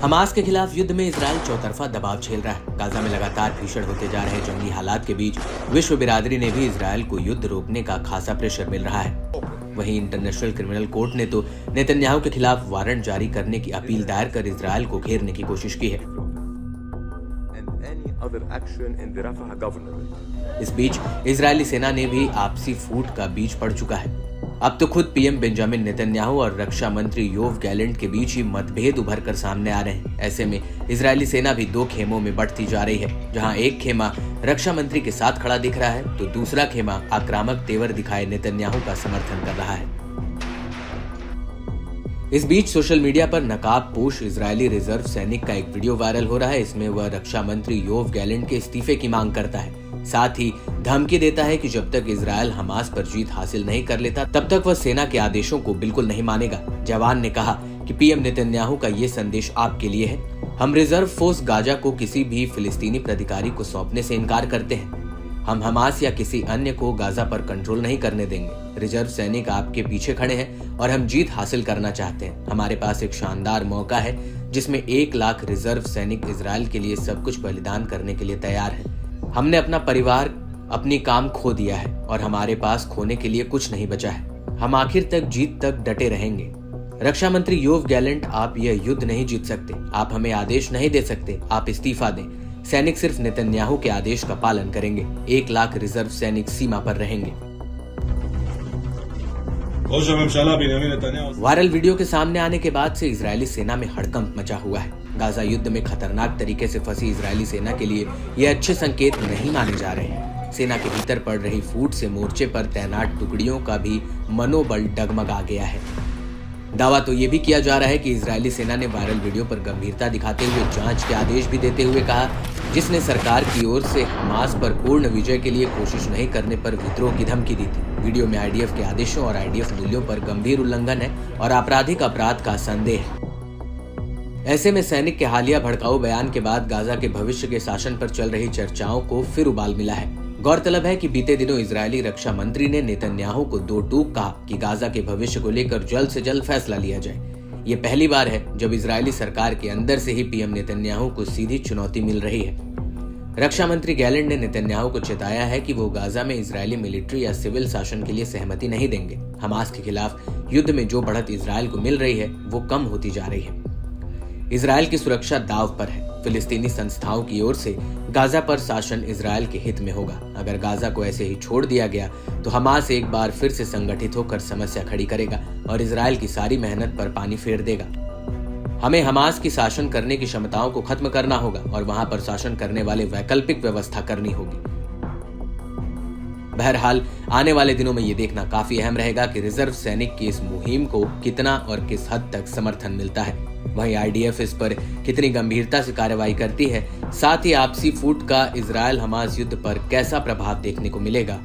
Hamas के खिलाफ युद्ध में इजराइल चौतरफा दबाव झेल रहा है। गाजा में लगातार भीषण होते जा रहे जंगी हालात के बीच विश्व बिरादरी ने भी इजराइल को युद्ध रोकने का खासा प्रेशर मिल रहा है। वहीं इंटरनेशनल क्रिमिनल कोर्ट ने तो नेतन्याहू के खिलाफ वारंट जारी करने की अपील दायर कर इजराइल को घेरने की कोशिश की है। इस बीच इजरायली सेना ने भी आपसी फूट का बीज पड़ चुका है। अब तो खुद पीएम बेंजामिन नेतन्याहू और रक्षा मंत्री योव गैलेंट के बीच ही मतभेद उभर कर सामने आ रहे हैं। ऐसे में इजरायली सेना भी दो खेमों में बंटती जा रही है, जहां एक खेमा रक्षा मंत्री के साथ खड़ा दिख रहा है तो दूसरा खेमा आक्रामक तेवर दिखाए नेतन्याहू का समर्थन कर रहा है। इस बीच सोशल मीडिया पर नकाबपोश इजरायली रिजर्व सैनिक का एक वीडियो वायरल हो रहा है। इसमें वह रक्षा मंत्री योव गैलेंट के इस्तीफे की मांग करता है, साथ ही धमकी देता है कि जब तक इजराइल हमास पर जीत हासिल नहीं कर लेता तब तक वह सेना के आदेशों को बिल्कुल नहीं मानेगा। जवान ने कहा कि पीएम नेतन्याहू का ये संदेश आपके लिए है। हम रिजर्व फोर्स गाजा को किसी भी फिलिस्तीनी प्राधिकारी को सौंपने से इनकार करते हैं। हम हमास या किसी अन्य को गाजा पर कंट्रोल नहीं करने देंगे। रिजर्व सैनिक आपके पीछे खड़े हैं और हम जीत हासिल करना चाहते हैं। हमारे पास एक शानदार मौका है जिसमें 1 लाख रिजर्व सैनिक इजराइल के लिए सब कुछ बलिदान करने के लिए तैयार है। हमने अपना परिवार, अपनी काम खो दिया है और हमारे पास खोने के लिए कुछ नहीं बचा है। हम आखिर तक जीत तक डटे रहेंगे। रक्षा मंत्री योव गैलेंट, आप यह युद्ध नहीं जीत सकते। आप हमें आदेश नहीं दे सकते। आप इस्तीफा दें। सैनिक सिर्फ नेतन्याहू के आदेश का पालन करेंगे। 1 लाख रिजर्व सैनिक सीमा पर रहेंगे। वायरल वीडियो के सामने आने के बाद से इजरायली सेना में हड़कंप मचा हुआ है। गाजा युद्ध में खतरनाक तरीके से फंसी इजरायली सेना के लिए ये अच्छे संकेत नहीं माने जा रहे हैं। सेना के भीतर पड़ रही फूट से मोर्चे पर तैनात टुकड़ियों का भी मनोबल डगमगा गया है। दावा तो ये भी किया जा रहा है कि इजरायली सेना ने वायरल वीडियो पर गंभीरता दिखाते हुए जांच के आदेश भी देते हुए कहा, जिसने सरकार की ओर से हमास पर पूर्ण विजय के लिए कोशिश नहीं करने पर विद्रोह की धमकी दी थी। वीडियो में आईडीएफ के आदेशों और आईडीएफ मूल्यों पर गंभीर उल्लंघन है और आपराधिक अपराध का संदेह है। ऐसे में सैनिक के हालिया भड़काऊ बयान के बाद गाजा के भविष्य के शासन पर चल रही चर्चाओं को फिर उबाल मिला है। गौरतलब है कि बीते दिनों इजरायली रक्षा मंत्री ने नेतन्याहू को 2 टूक कहा कि गाजा के भविष्य को लेकर जल्द से जल्द फैसला लिया जाए। ये पहली बार है जब इजरायली सरकार के अंदर से ही पीएम नेतन्याहू को सीधी चुनौती मिल रही है। रक्षा मंत्री गैलेंट ने नेतन्याहू को चेताया है कि वो गाजा में इजरायली मिलिट्री या सिविल शासन के लिए सहमति नहीं देंगे। हमास के खिलाफ युद्ध में जो बढ़त इजरायल को मिल रही है वो कम होती जा रही है। इजरायल की सुरक्षा दांव पर है। फिलिस्तीनी संस्थाओं की ओर से गाजा पर शासन इजरायल के हित में होगा। अगर गाजा को ऐसे ही छोड़ दिया गया तो हमास एक बार फिर से संगठित होकर समस्या खड़ी करेगा और इजरायल की सारी मेहनत पर पानी फेर देगा। हमें हमास की शासन करने की क्षमताओं को खत्म करना होगा और वहां पर शासन करने वाले वैकल्पिक व्यवस्था करनी होगी। बहरहाल आने वाले दिनों में ये देखना काफी अहम रहेगा कि रिजर्व सैनिक की इस मुहिम को कितना और किस हद तक समर्थन मिलता है। वहीं आईडीएफ इस पर कितनी गंभीरता से कार्रवाई करती है। साथ ही आपसी फूट का इजरायल हमास युद्ध पर कैसा प्रभाव देखने को मिलेगा,